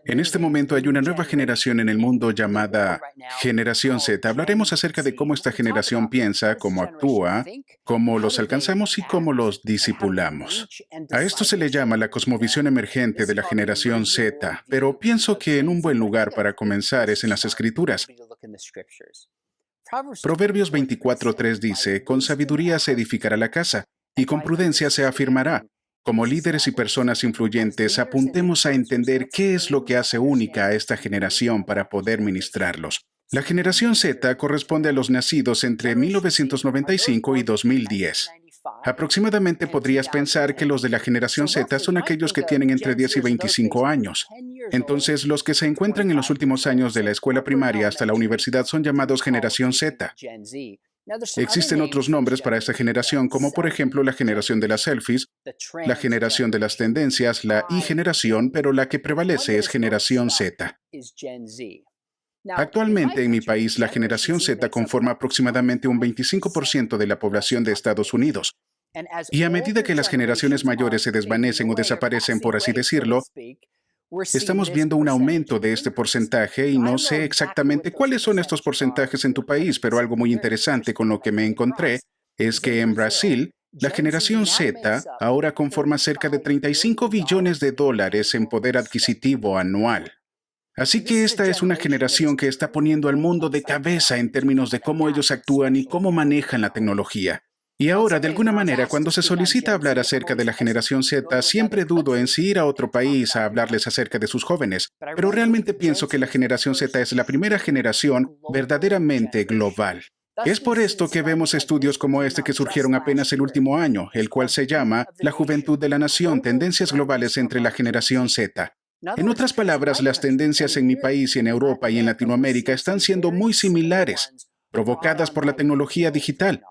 En este momento hay una nueva generación en el mundo llamada Generación Z. Hablaremos acerca de cómo esta generación piensa, cómo actúa, cómo los alcanzamos y cómo los discipulamos. A esto se le llama la cosmovisión emergente de la generación Z, pero pienso que en un buen lugar para comenzar es en las Escrituras. Proverbios 24:3 dice, con sabiduría se edificará la casa, y con prudencia se afirmará. Como líderes y personas influyentes, apuntemos a entender qué es lo que hace única a esta generación para poder ministrarlos. La generación Z corresponde a los nacidos entre 1995 y 2010. Aproximadamente podrías pensar que los de la generación Z son aquellos que tienen entre 10 y 25 años. Entonces, los que se encuentran en los últimos años de la escuela primaria hasta la universidad son llamados generación Z. Existen otros nombres para esta generación, como por ejemplo la generación de las selfies, la generación de las tendencias, la Y-generación, pero la que prevalece es generación Z. Actualmente en mi país, la generación Z conforma aproximadamente un 25% de la población de Estados Unidos. Y a medida que las generaciones mayores se desvanecen o desaparecen, por así decirlo, estamos viendo un aumento de este porcentaje y no sé exactamente cuáles son estos porcentajes en tu país, pero algo muy interesante con lo que me encontré es que en Brasil, la generación Z ahora conforma cerca de 35 billones de dólares en poder adquisitivo anual. Así que esta es una generación que está poniendo al mundo de cabeza en términos de cómo ellos actúan y cómo manejan la tecnología. Y ahora, de alguna manera, cuando se solicita hablar acerca de la generación Z, siempre dudo en si ir a otro país a hablarles acerca de sus jóvenes. Pero realmente pienso que la generación Z es la primera generación verdaderamente global. Es por esto que vemos estudios como este que surgieron apenas el último año, el cual se llama La Juventud de la Nación, Tendencias Globales entre la Generación Z. En otras palabras, las tendencias en mi país y en Europa y en Latinoamérica están siendo muy similares, provocadas por la tecnología digital.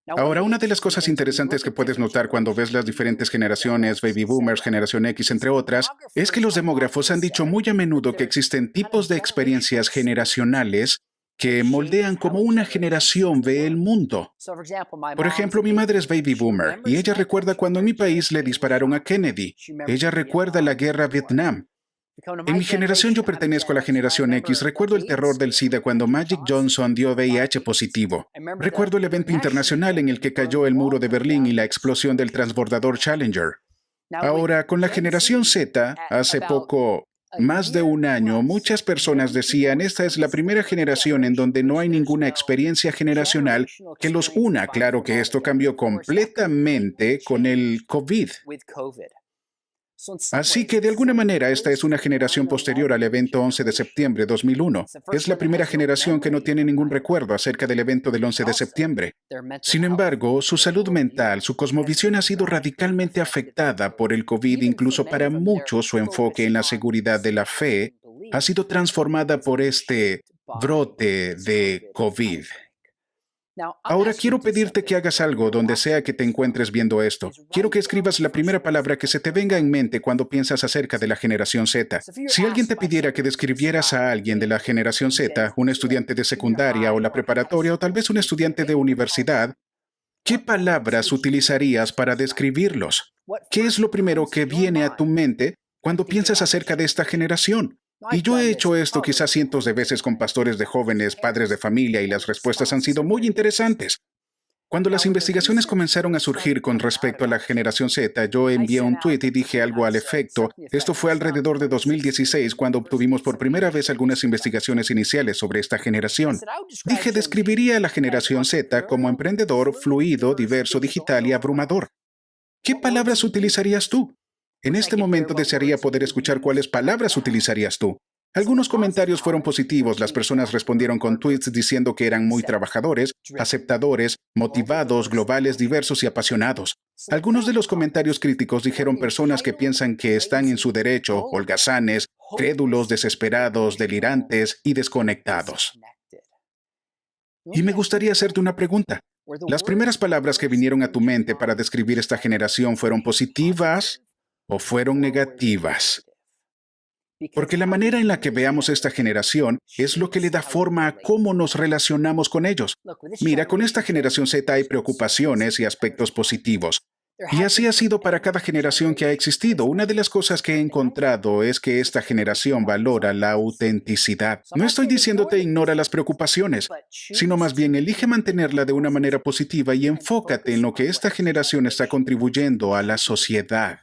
Ahora, una de las cosas interesantes que puedes notar cuando ves las diferentes generaciones, baby boomers, generación X, entre otras, es que los demógrafos han dicho muy a menudo que existen tipos de experiencias generacionales que moldean cómo una generación ve el mundo. Por ejemplo, mi madre es baby boomer y ella recuerda cuando en mi país le dispararon a Kennedy. Ella recuerda la guerra a Vietnam. En mi generación yo pertenezco a la generación X. Recuerdo el terror del SIDA cuando Magic Johnson dio VIH positivo. Recuerdo el evento internacional en el que cayó el muro de Berlín y la explosión del transbordador Challenger. Ahora, con la generación Z, hace poco, más de un año, muchas personas decían, esta es la primera generación en donde no hay ninguna experiencia generacional que los una. Claro que esto cambió completamente con el COVID. Así que de alguna manera esta es una generación posterior al evento 11 de septiembre de 2001. Es la primera generación que no tiene ningún recuerdo acerca del evento del 11 de septiembre. Sin embargo, su salud mental, su cosmovisión ha sido radicalmente afectada por el COVID. Incluso para muchos su enfoque en la seguridad de la fe ha sido transformada por este brote de COVID. Ahora quiero pedirte que hagas algo donde sea que te encuentres viendo esto. Quiero que escribas la primera palabra que se te venga en mente cuando piensas acerca de la generación Z. Si alguien te pidiera que describieras a alguien de la generación Z, un estudiante de secundaria o la preparatoria o tal vez un estudiante de universidad, ¿qué palabras utilizarías para describirlos? ¿Qué es lo primero que viene a tu mente cuando piensas acerca de esta generación? Y yo he hecho esto quizás cientos de veces con pastores de jóvenes, padres de familia, y las respuestas han sido muy interesantes. Cuando las investigaciones comenzaron a surgir con respecto a la generación Z, yo envié un tweet y dije algo al efecto. Esto fue alrededor de 2016 cuando obtuvimos por primera vez algunas investigaciones iniciales sobre esta generación. Dije, describiría a la generación Z como emprendedor, fluido, diverso, digital y abrumador. ¿Qué palabras utilizarías tú? En este momento desearía poder escuchar cuáles palabras utilizarías tú. Algunos comentarios fueron positivos. Las personas respondieron con tweets diciendo que eran muy trabajadores, aceptadores, motivados, globales, diversos y apasionados. Algunos de los comentarios críticos dijeron personas que piensan que están en su derecho, holgazanes, crédulos, desesperados, delirantes y desconectados. Y me gustaría hacerte una pregunta. ¿Las primeras palabras que vinieron a tu mente para describir esta generación fueron positivas o fueron negativas? Porque la manera en la que veamos esta generación es lo que le da forma a cómo nos relacionamos con ellos. Mira, con esta generación Z hay preocupaciones y aspectos positivos. Y así ha sido para cada generación que ha existido. Una de las cosas que he encontrado es que esta generación valora la autenticidad. No estoy diciéndote ignora las preocupaciones, sino más bien elige mantenerla de una manera positiva y enfócate en lo que esta generación está contribuyendo a la sociedad.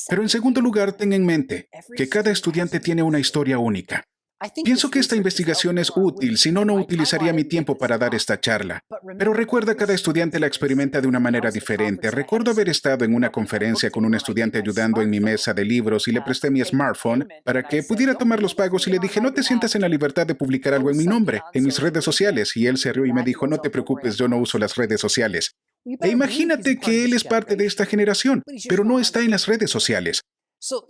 Pero en segundo lugar, ten en mente que cada estudiante tiene una historia única. Pienso que esta investigación es útil, si no, no utilizaría mi tiempo para dar esta charla. Pero recuerda, cada estudiante la experimenta de una manera diferente. Recuerdo haber estado en una conferencia con un estudiante ayudando en mi mesa de libros y le presté mi smartphone para que pudiera tomar los pagos y le dije, no te sientas en la libertad de publicar algo en mi nombre, en mis redes sociales. Y él se rió y me dijo, no te preocupes, yo no uso las redes sociales. E imagínate que él es parte de esta generación, pero no está en las redes sociales.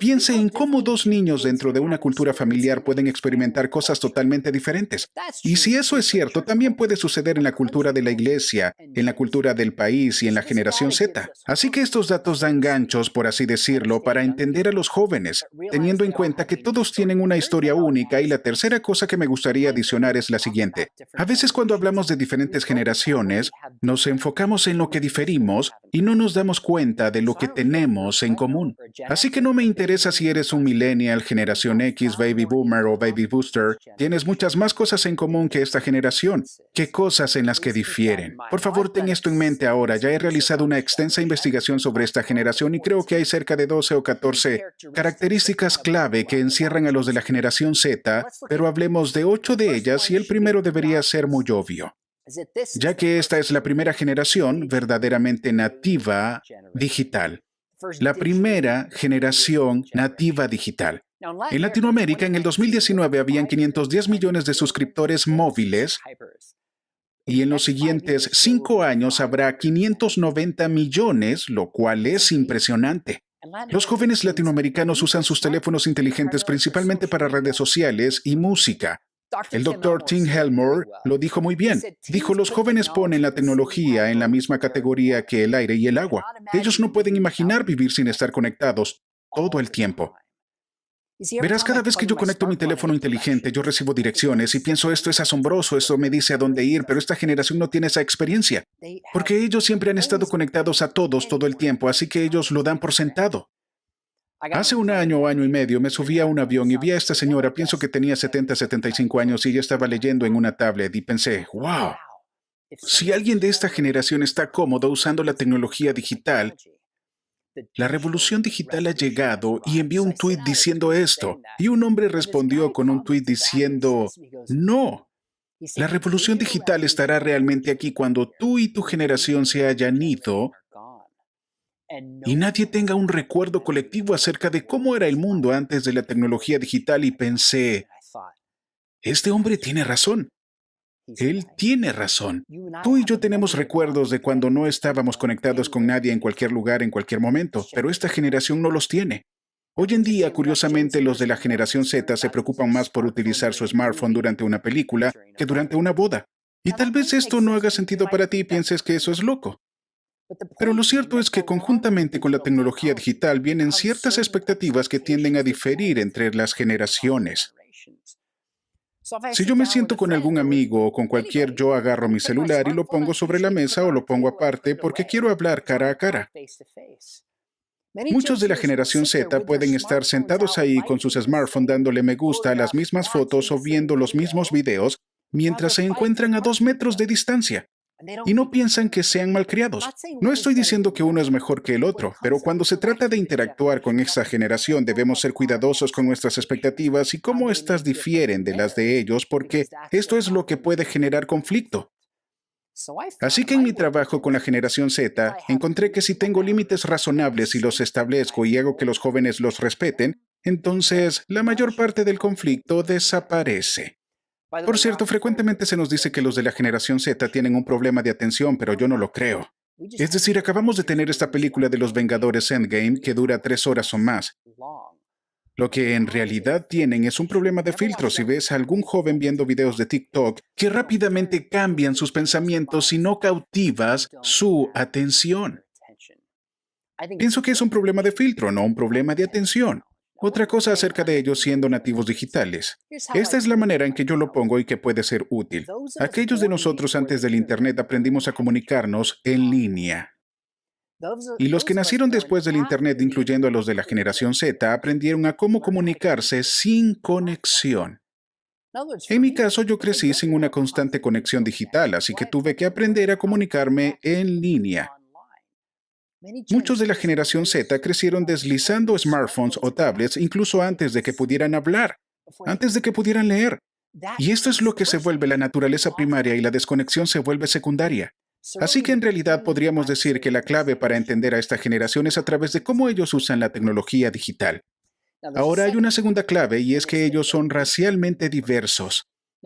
Piense en cómo dos niños dentro de una cultura familiar pueden experimentar cosas totalmente diferentes. Y si eso es cierto, también puede suceder en la cultura de la iglesia, en la cultura del país y en la generación Z. Así que estos datos dan ganchos, por así decirlo, para entender a los jóvenes, teniendo en cuenta que todos tienen una historia única. Y la tercera cosa que me gustaría adicionar es la siguiente. A veces cuando hablamos de diferentes generaciones, nos enfocamos en lo que diferimos y no nos damos cuenta de lo que tenemos en común. Así que no me interesa si eres un millennial, generación X, baby boomer o baby booster. Tienes muchas más cosas en común que esta generación. ¿Qué cosas en las que difieren? Por favor, ten esto en mente ahora. Ya he realizado una extensa investigación sobre esta generación y creo que hay cerca de 12 o 14 características clave que encierran a los de la generación Z, pero hablemos de 8 de ellas y el primero debería ser muy obvio, ya que esta es la primera generación verdaderamente nativa digital. La primera generación nativa digital. En Latinoamérica, en el 2019 habían 510 millones de suscriptores móviles y en los siguientes 5 años habrá 590 millones, lo cual es impresionante. Los jóvenes latinoamericanos usan sus teléfonos inteligentes principalmente para redes sociales y música. El doctor Tim Helmore lo dijo muy bien. Dijo, los jóvenes ponen la tecnología en la misma categoría que el aire y el agua. Ellos no pueden imaginar vivir sin estar conectados todo el tiempo. Verás, cada vez que yo conecto mi teléfono inteligente, yo recibo direcciones y pienso, esto es asombroso, esto me dice a dónde ir, pero esta generación no tiene esa experiencia, porque ellos siempre han estado conectados a todos todo el tiempo, así que ellos lo dan por sentado. Hace un año o año y medio me subí a un avión y vi a esta señora, pienso que tenía 70, 75 años y ella estaba leyendo en una tablet y pensé, wow, si alguien de esta generación está cómodo usando la tecnología digital, la revolución digital ha llegado, y envió un tuit diciendo esto, y un hombre respondió con un tuit diciendo, no, la revolución digital estará realmente aquí cuando tú y tu generación se hayan ido y nadie tenga un recuerdo colectivo acerca de cómo era el mundo antes de la tecnología digital. Y pensé, este hombre tiene razón. Él tiene razón. Tú y yo tenemos recuerdos de cuando no estábamos conectados con nadie en cualquier lugar, en cualquier momento, pero esta generación no los tiene. Hoy en día, curiosamente, los de la generación Z se preocupan más por utilizar su smartphone durante una película que durante una boda. Y tal vez esto no haga sentido para ti y pienses que eso es loco. Pero lo cierto es que conjuntamente con la tecnología digital vienen ciertas expectativas que tienden a diferir entre las generaciones. Si yo me siento con algún amigo o con cualquier, yo agarro mi celular y lo pongo sobre la mesa o lo pongo aparte porque quiero hablar cara a cara. Muchos de la generación Z pueden estar sentados ahí con sus smartphones dándole me gusta a las mismas fotos o viendo los mismos videos mientras se encuentran a 2 metros de distancia. Y no piensan que sean malcriados. No estoy diciendo que uno es mejor que el otro, pero cuando se trata de interactuar con esta generación debemos ser cuidadosos con nuestras expectativas y cómo éstas difieren de las de ellos, porque esto es lo que puede generar conflicto. Así que en mi trabajo con la generación Z, encontré que si tengo límites razonables y los establezco y hago que los jóvenes los respeten, entonces la mayor parte del conflicto desaparece. Por cierto, frecuentemente se nos dice que los de la generación Z tienen un problema de atención, pero yo no lo creo. Es decir, acabamos de tener esta película de los Vengadores Endgame que dura 3 horas o más. Lo que en realidad tienen es un problema de filtros. Si ves a algún joven viendo videos de TikTok que rápidamente cambian sus pensamientos si no cautivas su atención. Pienso que es un problema de filtro, no un problema de atención. Otra cosa acerca de ellos siendo nativos digitales. Esta es la manera en que yo lo pongo y que puede ser útil. Aquellos de nosotros antes del Internet aprendimos a comunicarnos en línea. Y los que nacieron después del Internet, incluyendo a los de la generación Z, aprendieron a cómo comunicarse sin conexión. En mi caso, yo crecí sin una constante conexión digital, así que tuve que aprender a comunicarme en línea. Muchos de la generación Z crecieron deslizando smartphones o tablets incluso antes de que pudieran hablar, antes de que pudieran leer. Y esto es lo que se vuelve la naturaleza primaria y la desconexión se vuelve secundaria. Así que en realidad podríamos decir que la clave para entender a esta generación es a través de cómo ellos usan la tecnología digital. Ahora hay una segunda clave y es que ellos son racialmente diversos.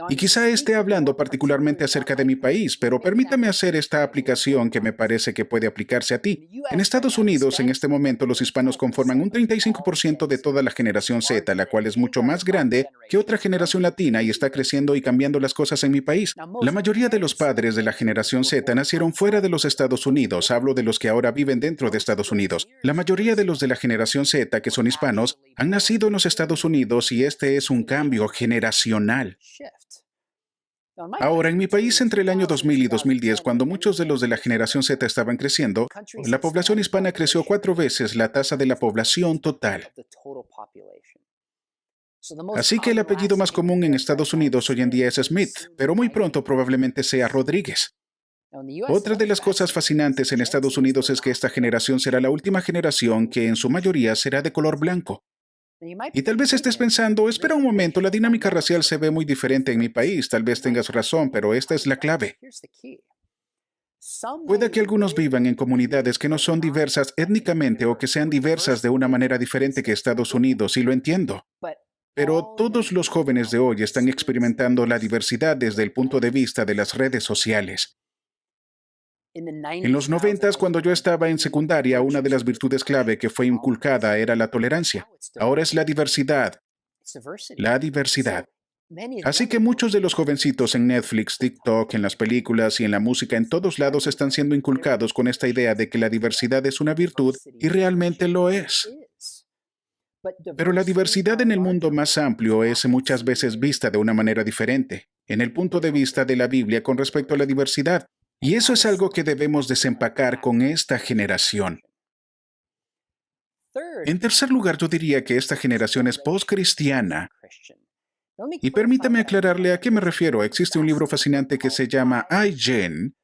Y quizá esté hablando particularmente acerca de mi país, pero permítame hacer esta aplicación que me parece que puede aplicarse a ti. En Estados Unidos, en este momento, los hispanos conforman un 35% de toda la generación Z, la cual es mucho más grande que otra generación latina y está creciendo y cambiando las cosas en mi país. La mayoría de los padres de la generación Z nacieron fuera de los Estados Unidos, hablo de los que ahora viven dentro de Estados Unidos. La mayoría de los de la generación Z, que son hispanos, han nacido en los Estados Unidos y este es un cambio generacional. Ahora, en mi país, entre el año 2000 y 2010, cuando muchos de los de la generación Z estaban creciendo, la población hispana creció 4 veces la tasa de la población total. Así que el apellido más común en Estados Unidos hoy en día es Smith, pero muy pronto probablemente sea Rodríguez. Otra de las cosas fascinantes en Estados Unidos es que esta generación será la última generación que en su mayoría será de color blanco. Y tal vez estés pensando, espera un momento, la dinámica racial se ve muy diferente en mi país, tal vez tengas razón, pero esta es la clave. Puede que algunos vivan en comunidades que no son diversas étnicamente o que sean diversas de una manera diferente que Estados Unidos, y lo entiendo. Pero todos los jóvenes de hoy están experimentando la diversidad desde el punto de vista de las redes sociales. En los 90, cuando yo estaba en secundaria, una de las virtudes clave que fue inculcada era la tolerancia. Ahora es la diversidad. La diversidad. Así que muchos de los jovencitos en Netflix, TikTok, en las películas y en la música en todos lados están siendo inculcados con esta idea de que la diversidad es una virtud y realmente lo es. Pero la diversidad en el mundo más amplio es muchas veces vista de una manera diferente, en el punto de vista de la Biblia con respecto a la diversidad. Y eso es algo que debemos desempacar con esta generación. En tercer lugar, yo diría que esta generación es post-cristiana. Y permítame aclararle a qué me refiero. Existe un libro fascinante que se llama iGen,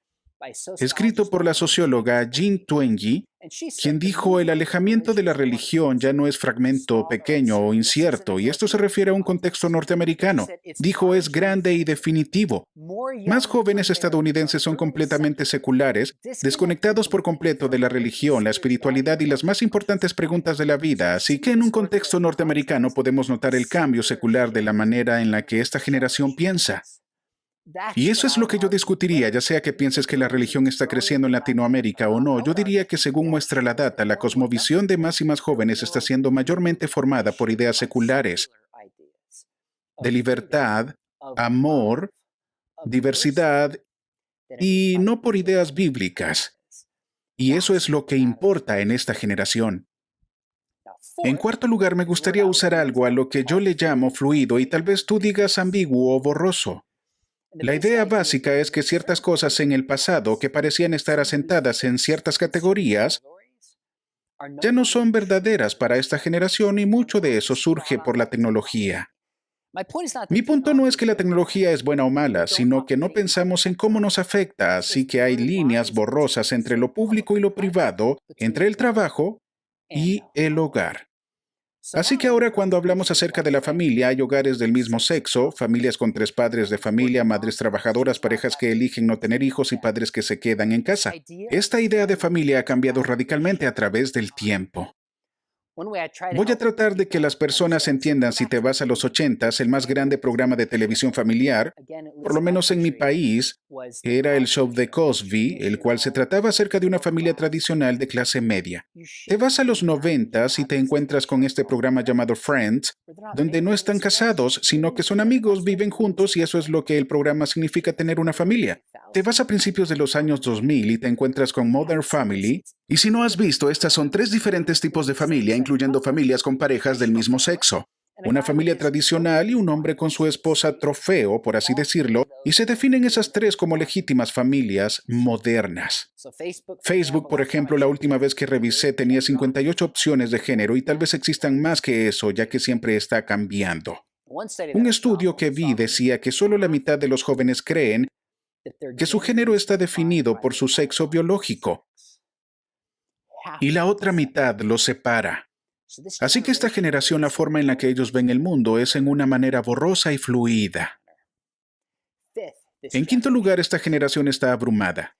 escrito por la socióloga Jean Twenge, quien dijo: el alejamiento de la religión ya no es fragmento pequeño o incierto, y esto se refiere a un contexto norteamericano. Dijo, es grande y definitivo. Más jóvenes estadounidenses son completamente seculares, desconectados por completo de la religión, la espiritualidad y las más importantes preguntas de la vida, así que en un contexto norteamericano podemos notar el cambio secular de la manera en la que esta generación piensa. Y eso es lo que yo discutiría, ya sea que pienses que la religión está creciendo en Latinoamérica o no. Yo diría que según muestra la data, la cosmovisión de más y más jóvenes está siendo mayormente formada por ideas seculares, de libertad, amor, diversidad y no por ideas bíblicas. Y eso es lo que importa en esta generación. En cuarto lugar, me gustaría usar algo a lo que yo le llamo fluido y tal vez tú digas ambiguo o borroso. La idea básica es que ciertas cosas en el pasado que parecían estar asentadas en ciertas categorías ya no son verdaderas para esta generación y mucho de eso surge por la tecnología. Mi punto no es que la tecnología es buena o mala, sino que no pensamos en cómo nos afecta, así que hay líneas borrosas entre lo público y lo privado, entre el trabajo y el hogar. Así que ahora cuando hablamos acerca de la familia, hay hogares del mismo sexo, familias con 3 padres de familia, madres trabajadoras, parejas que eligen no tener hijos y padres que se quedan en casa. Esta idea de familia ha cambiado radicalmente a través del tiempo. Voy a tratar de que las personas entiendan, si te vas a los 80s, el más grande programa de televisión familiar, por lo menos en mi país, era el show de Cosby, el cual se trataba acerca de una familia tradicional de clase media. Te vas a los 90s y te encuentras con este programa llamado Friends, donde no están casados, sino que son amigos, viven juntos y eso es lo que el programa significa tener una familia. Te vas a principios de los años 2000 y te encuentras con Modern Family, y si no has visto, estas son 3 diferentes tipos de familia, incluyendo familias con parejas del mismo sexo. una familia tradicional y un hombre con su esposa trofeo, por así decirlo, y se definen esas tres como legítimas familias modernas. Facebook, por ejemplo, la última vez que revisé tenía 58 opciones de género y tal vez existan más que eso, ya que siempre está cambiando. Un estudio que vi decía que solo la mitad de los jóvenes creen que su género está definido por su sexo biológico y la otra mitad lo separa. Así que esta generación, la forma en la que ellos ven el mundo es en una manera borrosa y fluida. En quinto lugar, esta generación está abrumada.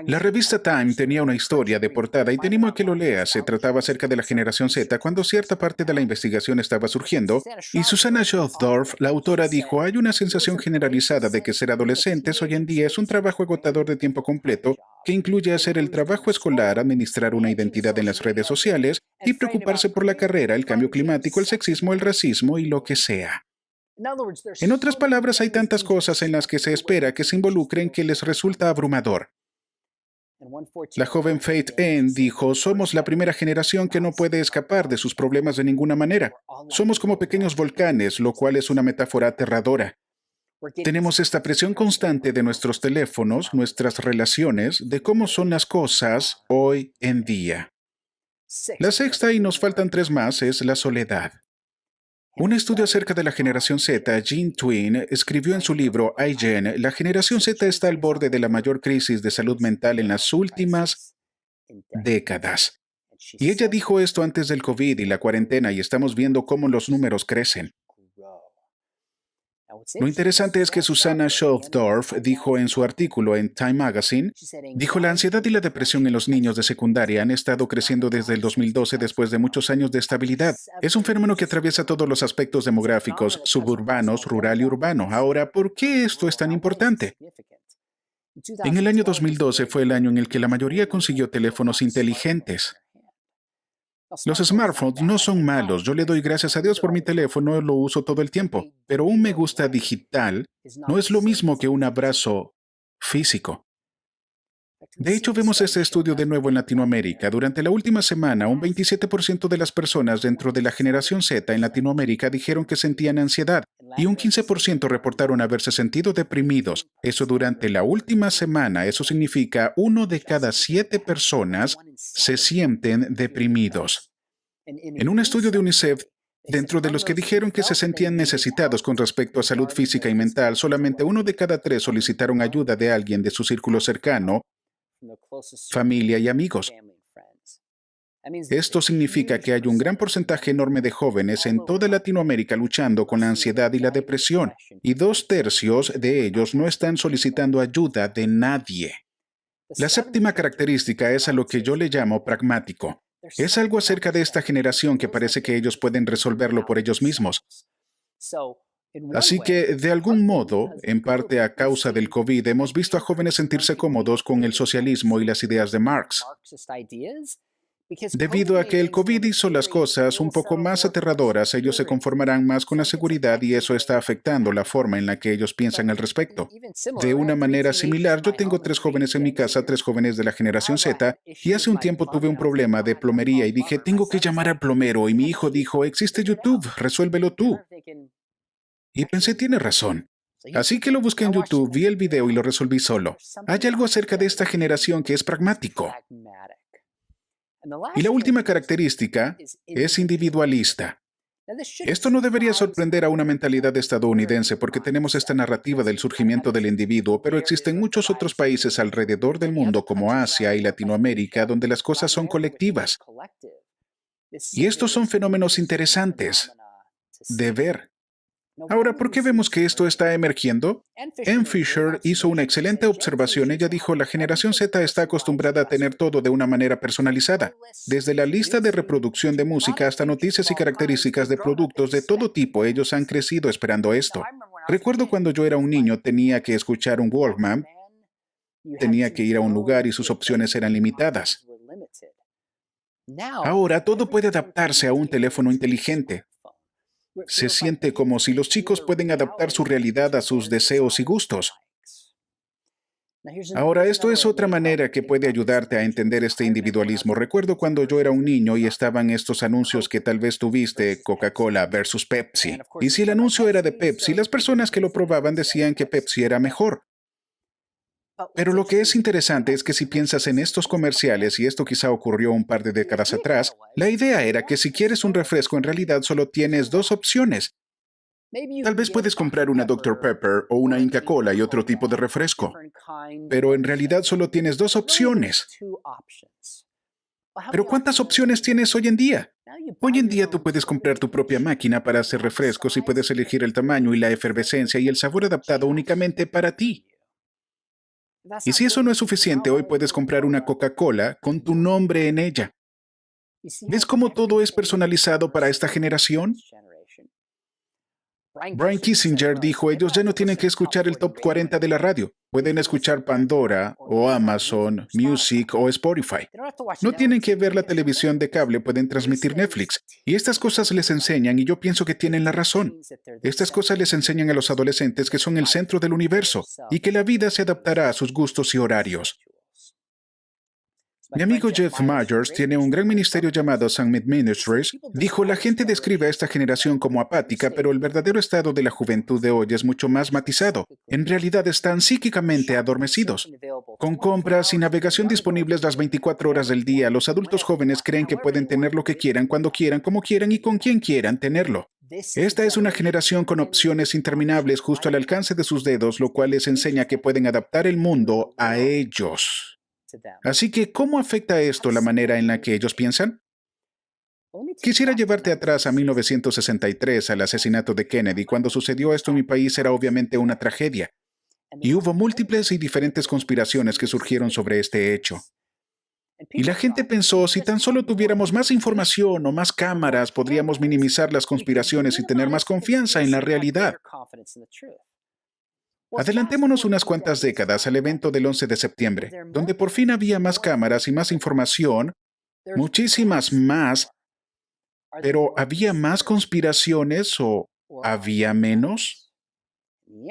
La revista Time tenía una historia de portada y te animo a que lo leas. Se trataba acerca de la generación Z cuando cierta parte de la investigación estaba surgiendo y Susanna Schovdorf, la autora, dijo: hay una sensación generalizada de que ser adolescentes hoy en día es un trabajo agotador de tiempo completo que incluye hacer el trabajo escolar, administrar una identidad en las redes sociales y preocuparse por la carrera, el cambio climático, el sexismo, el racismo y lo que sea. En otras palabras, hay tantas cosas en las que se espera que se involucren que les resulta abrumador. La joven Faith Ann dijo: somos la primera generación que no puede escapar de sus problemas de ninguna manera. Somos como pequeños volcanes, lo cual es una metáfora aterradora. Tenemos esta presión constante de nuestros teléfonos, nuestras relaciones, de cómo son las cosas hoy en día. La sexta, y nos faltan tres más, es la soledad. Un estudio acerca de la generación Z, Jean Twin, escribió en su libro iGen: la generación Z está al borde de la mayor crisis de salud mental en las últimas décadas. Y ella dijo esto antes del COVID y la cuarentena, y estamos viendo cómo los números crecen. Lo interesante es que Susanna Schovdorf dijo en su artículo en Time Magazine, dijo: la ansiedad y la depresión en los niños de secundaria han estado creciendo desde el 2012 después de muchos años de estabilidad. Es un fenómeno que atraviesa todos los aspectos demográficos, suburbanos, rural y urbano. Ahora, ¿por qué esto es tan importante? En el año 2012 fue el año en el que la mayoría consiguió teléfonos inteligentes. Los smartphones no son malos, yo le doy gracias a Dios por mi teléfono, lo uso todo el tiempo, pero un me gusta digital no es lo mismo que un abrazo físico. De hecho, vemos este estudio de nuevo en Latinoamérica. Durante la última semana, un 27% de las personas dentro de la generación Z en Latinoamérica dijeron que sentían ansiedad y un 15% reportaron haberse sentido deprimidos. Eso durante la última semana. Eso significa 1 de cada 7 personas se sienten deprimidos. En un estudio de UNICEF, dentro de los que dijeron que se sentían necesitados con respecto a salud física y mental, solamente 1 de cada 3 solicitaron ayuda de alguien de su círculo cercano, familia y amigos. Esto significa que hay un gran porcentaje enorme de jóvenes en toda Latinoamérica luchando con la ansiedad y la depresión, y 2/3 de ellos no están solicitando ayuda de nadie. La séptima característica es a lo que yo le llamo pragmático. Es algo acerca de esta generación que parece que ellos pueden resolverlo por ellos mismos. Así que, de algún modo, en parte a causa del COVID, hemos visto a jóvenes sentirse cómodos con el socialismo y las ideas de Marx. Debido a que el COVID hizo las cosas un poco más aterradoras, ellos se conformarán más con la seguridad y eso está afectando la forma en la que ellos piensan al respecto. De una manera similar, yo tengo 3 jóvenes en mi casa, 3 jóvenes de la generación Z, y hace un tiempo tuve un problema de plomería y dije: tengo que llamar al plomero, y mi hijo dijo: existe YouTube, resuélvelo tú. Y pensé: tiene razón. Así que lo busqué en YouTube, vi el video y lo resolví solo. Hay algo acerca de esta generación que es pragmático. Y la última característica es individualista. Esto no debería sorprender a una mentalidad estadounidense porque tenemos esta narrativa del surgimiento del individuo, pero existen muchos otros países alrededor del mundo como Asia y Latinoamérica donde las cosas son colectivas. Y estos son fenómenos interesantes de ver. Ahora, ¿por qué vemos que esto está emergiendo? Ann Fisher hizo una excelente observación. Ella dijo: la generación Z está acostumbrada a tener todo de una manera personalizada, desde la lista de reproducción de música hasta noticias y características de productos de todo tipo. Ellos han crecido esperando esto. Recuerdo cuando yo era un niño, tenía que escuchar un Walkman, tenía que ir a un lugar y sus opciones eran limitadas. Ahora todo puede adaptarse a un teléfono inteligente. Se siente como si los chicos pueden adaptar su realidad a sus deseos y gustos. Ahora, esto es otra manera que puede ayudarte a entender este individualismo. Recuerdo cuando yo era un niño y estaban estos anuncios que tal vez tuviste, Coca-Cola versus Pepsi. Y si el anuncio era de Pepsi, las personas que lo probaban decían que Pepsi era mejor. Pero lo que es interesante es que si piensas en estos comerciales, y esto quizá ocurrió un par de décadas atrás, la idea era que si quieres un refresco en realidad solo tienes dos opciones. Tal vez puedes comprar una Dr. Pepper o una Inca Kola y otro tipo de refresco, pero en realidad solo tienes dos opciones. Pero ¿cuántas opciones tienes hoy en día? Hoy en día tú puedes comprar tu propia máquina para hacer refrescos y puedes elegir el tamaño y la efervescencia y el sabor adaptado únicamente para ti. Y si eso no es suficiente, hoy puedes comprar una Coca-Cola con tu nombre en ella. ¿Ves cómo todo es personalizado para esta generación? Brian Kissinger dijo, ellos ya no tienen que escuchar el top 40 de la radio. Pueden escuchar Pandora o Amazon Music o Spotify. No tienen que ver la televisión de cable, pueden transmitir Netflix. Y estas cosas les enseñan, y yo pienso que tienen la razón. Estas cosas les enseñan a los adolescentes que son el centro del universo y que la vida se adaptará a sus gustos y horarios. Mi amigo Jeff Myers tiene un gran ministerio llamado Summit Ministries. Dijo, la gente describe a esta generación como apática, pero el verdadero estado de la juventud de hoy es mucho más matizado. En realidad están psíquicamente adormecidos. Con compras y navegación disponibles las 24 horas del día, los adultos jóvenes creen que pueden tener lo que quieran, cuando quieran, como quieran y con quien quieran tenerlo. Esta es una generación con opciones interminables justo al alcance de sus dedos, lo cual les enseña que pueden adaptar el mundo a ellos. Así que, ¿cómo afecta esto la manera en la que ellos piensan? Quisiera llevarte atrás a 1963, al asesinato de Kennedy. Cuando sucedió esto en mi país era obviamente una tragedia. Y hubo múltiples y diferentes conspiraciones que surgieron sobre este hecho. Y la gente pensó, si tan solo tuviéramos más información o más cámaras, podríamos minimizar las conspiraciones y tener más confianza en la realidad. Adelantémonos unas cuantas décadas al evento del 11 de septiembre, donde por fin había más cámaras y más información, muchísimas más, pero ¿había más conspiraciones o había menos?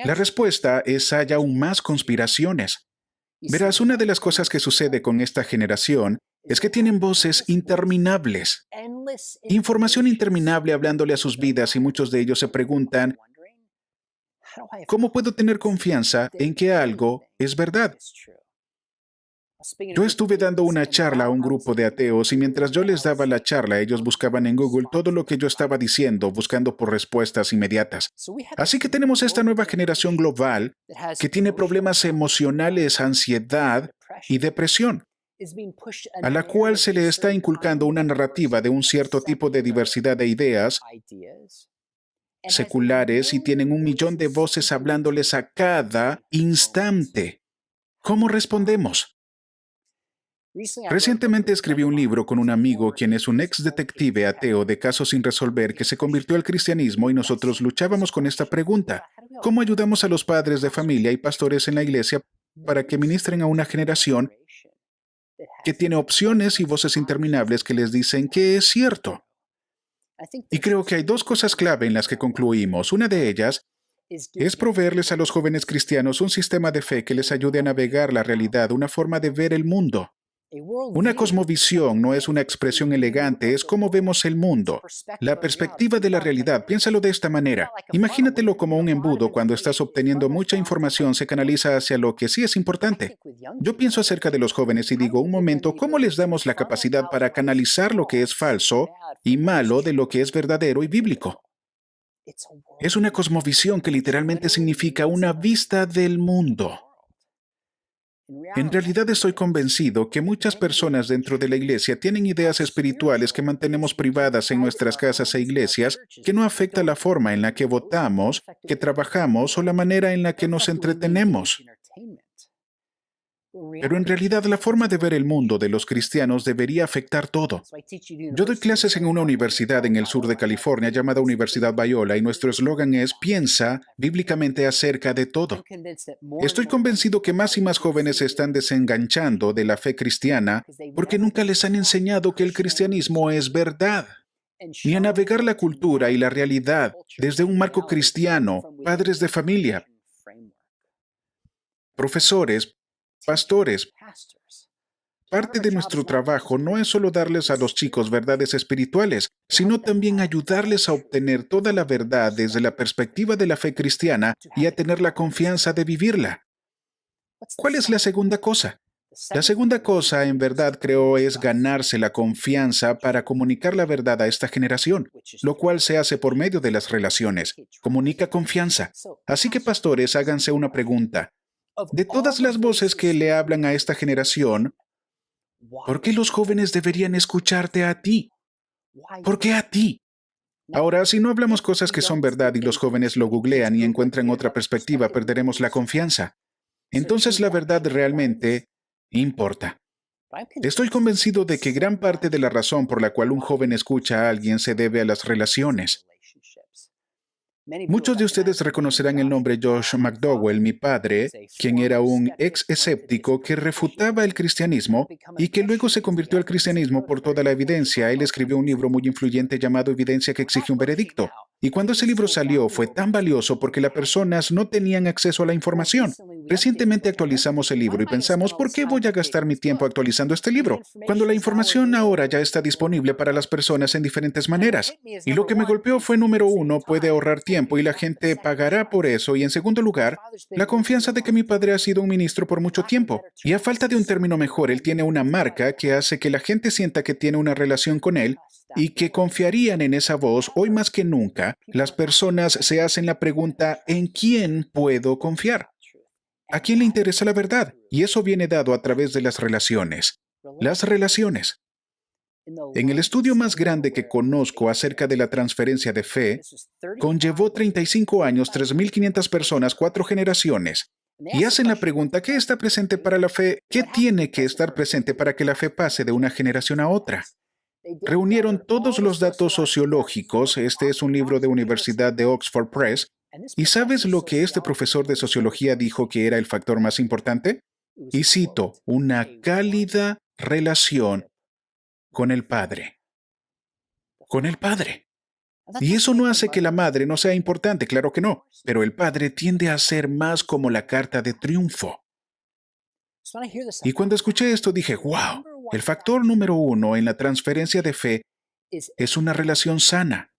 La respuesta es hay aún más conspiraciones. Verás, una de las cosas que sucede con esta generación es que tienen voces interminables, información interminable hablándole a sus vidas y muchos de ellos se preguntan, ¿cómo puedo tener confianza en que algo es verdad? Yo estuve dando una charla a un grupo de ateos y mientras yo les daba la charla, ellos buscaban en Google todo lo que yo estaba diciendo, buscando por respuestas inmediatas. Así que tenemos esta nueva generación global que tiene problemas emocionales, ansiedad y depresión, a la cual se le está inculcando una narrativa de un cierto tipo de diversidad de ideas seculares y tienen 1 millón de voces hablándoles a cada instante. ¿Cómo respondemos? Recientemente escribí un libro con un amigo quien es un ex detective ateo de casos sin resolver que se convirtió al cristianismo y nosotros luchábamos con esta pregunta. ¿Cómo ayudamos a los padres de familia y pastores en la iglesia para que ministren a una generación que tiene opciones y voces interminables que les dicen que es cierto? Y creo que hay dos cosas clave en las que concluimos. Una de ellas es proveerles a los jóvenes cristianos un sistema de fe que les ayude a navegar la realidad, una forma de ver el mundo. Una cosmovisión no es una expresión elegante, es cómo vemos el mundo. La perspectiva de la realidad, piénsalo de esta manera. Imagínatelo como un embudo. Cuando estás obteniendo mucha información, se canaliza hacia lo que sí es importante. Yo pienso acerca de los jóvenes y digo, un momento, ¿cómo les damos la capacidad para canalizar lo que es falso y malo de lo que es verdadero y bíblico? Es una cosmovisión que literalmente significa una vista del mundo. En realidad estoy convencido que muchas personas dentro de la iglesia tienen ideas espirituales que mantenemos privadas en nuestras casas e iglesias que no afecta la forma en la que votamos, que trabajamos o la manera en la que nos entretenemos. Pero en realidad la forma de ver el mundo de los cristianos debería afectar todo. Yo doy clases en una universidad en el sur de California llamada Universidad Biola y nuestro eslogan es piensa bíblicamente acerca de todo. Estoy convencido que más y más jóvenes se están desenganchando de la fe cristiana porque nunca les han enseñado que el cristianismo es verdad, ni a navegar la cultura y la realidad desde un marco cristiano, padres de familia, profesores, Pastores, parte de nuestro trabajo no es solo darles a los chicos verdades espirituales, sino también ayudarles a obtener toda la verdad desde la perspectiva de la fe cristiana y a tener la confianza de vivirla. ¿Cuál es la segunda cosa? La segunda cosa, en verdad, creo, es ganarse la confianza para comunicar la verdad a esta generación, lo cual se hace por medio de las relaciones. Comunica confianza. Así que, pastores, háganse una pregunta. De todas las voces que le hablan a esta generación, ¿por qué los jóvenes deberían escucharte a ti? ¿Por qué a ti? Ahora, si no hablamos cosas que son verdad y los jóvenes lo googlean y encuentran otra perspectiva, perderemos la confianza. Entonces la verdad realmente importa. Estoy convencido de que gran parte de la razón por la cual un joven escucha a alguien se debe a las relaciones. Muchos de ustedes reconocerán el nombre Josh McDowell, mi padre, quien era un ex escéptico que refutaba el cristianismo y que luego se convirtió al cristianismo por toda la evidencia. Él escribió un libro muy influyente llamado Evidencia que exige un veredicto. Y cuando ese libro salió fue tan valioso porque las personas no tenían acceso a la información. Recientemente actualizamos el libro y pensamos, ¿por qué voy a gastar mi tiempo actualizando este libro? Cuando la información ahora ya está disponible para las personas en diferentes maneras. Y lo que me golpeó fue, número uno, puede ahorrar tiempo y la gente pagará por eso. Y en segundo lugar, la confianza de que mi padre ha sido un ministro por mucho tiempo. Y a falta de un término mejor, él tiene una marca que hace que la gente sienta que tiene una relación con él y que confiarían en esa voz. Hoy más que nunca, las personas se hacen la pregunta, ¿en quién puedo confiar? ¿A quién le interesa la verdad? Y eso viene dado a través de las relaciones. Las relaciones. En el estudio más grande que conozco acerca de la transferencia de fe, conllevó 35 años, 3.500 personas, 4 generaciones. Y hacen la pregunta, ¿qué está presente para la fe? ¿Qué tiene que estar presente para que la fe pase de una generación a otra? Reunieron todos los datos sociológicos. Este es un libro de Universidad de Oxford Press. ¿Y sabes lo que este profesor de sociología dijo que era el factor más importante? Y cito, una cálida relación con el padre. Con el padre. Y eso no hace que la madre no sea importante, claro que no, pero el padre tiende a ser más como la carta de triunfo. Y cuando escuché esto dije, wow, el factor número uno en la transferencia de fe es una relación sana.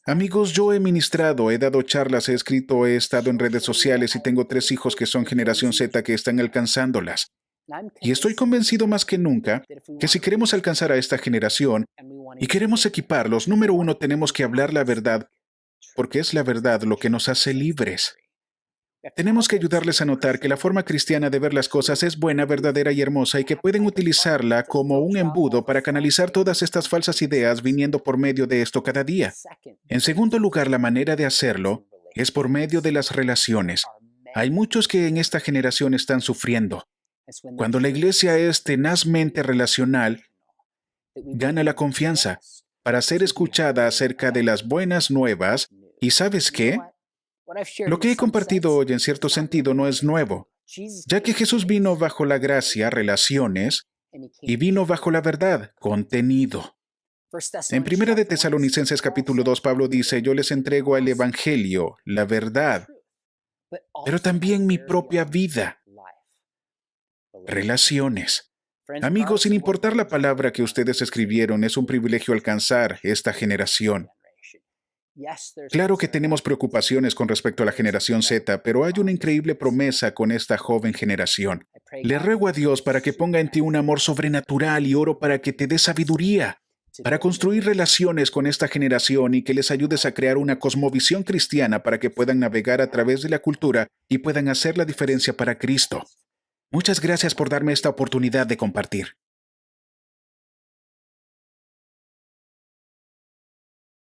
Amigos, yo he ministrado, he dado charlas, he escrito, he estado en redes sociales y tengo 3 hijos que son generación Z que están alcanzándolas. Y estoy convencido más que nunca que si queremos alcanzar a esta generación y queremos equiparlos, número uno, tenemos que hablar la verdad, porque es la verdad lo que nos hace libres. Tenemos que ayudarles a notar que la forma cristiana de ver las cosas es buena, verdadera y hermosa y que pueden utilizarla como un embudo para canalizar todas estas falsas ideas viniendo por medio de esto cada día. En segundo lugar, la manera de hacerlo es por medio de las relaciones. Hay muchos que en esta generación están sufriendo. Cuando la iglesia es tenazmente relacional, gana la confianza para ser escuchada acerca de las buenas nuevas. ¿Y sabes qué? Lo que he compartido hoy en cierto sentido no es nuevo, ya que Jesús vino bajo la gracia, relaciones, y vino bajo la verdad, contenido. En Primera de Tesalonicenses capítulo 2, Pablo dice, yo les entrego el Evangelio, la verdad, pero también mi propia vida. Relaciones. Amigos, sin importar la palabra que ustedes escribieron, es un privilegio alcanzar esta generación. Claro que tenemos preocupaciones con respecto a la generación Z, pero hay una increíble promesa con esta joven generación. Le ruego a Dios para que ponga en ti un amor sobrenatural y oro para que te dé sabiduría, para construir relaciones con esta generación y que les ayudes a crear una cosmovisión cristiana para que puedan navegar a través de la cultura y puedan hacer la diferencia para Cristo. Muchas gracias por darme esta oportunidad de compartir.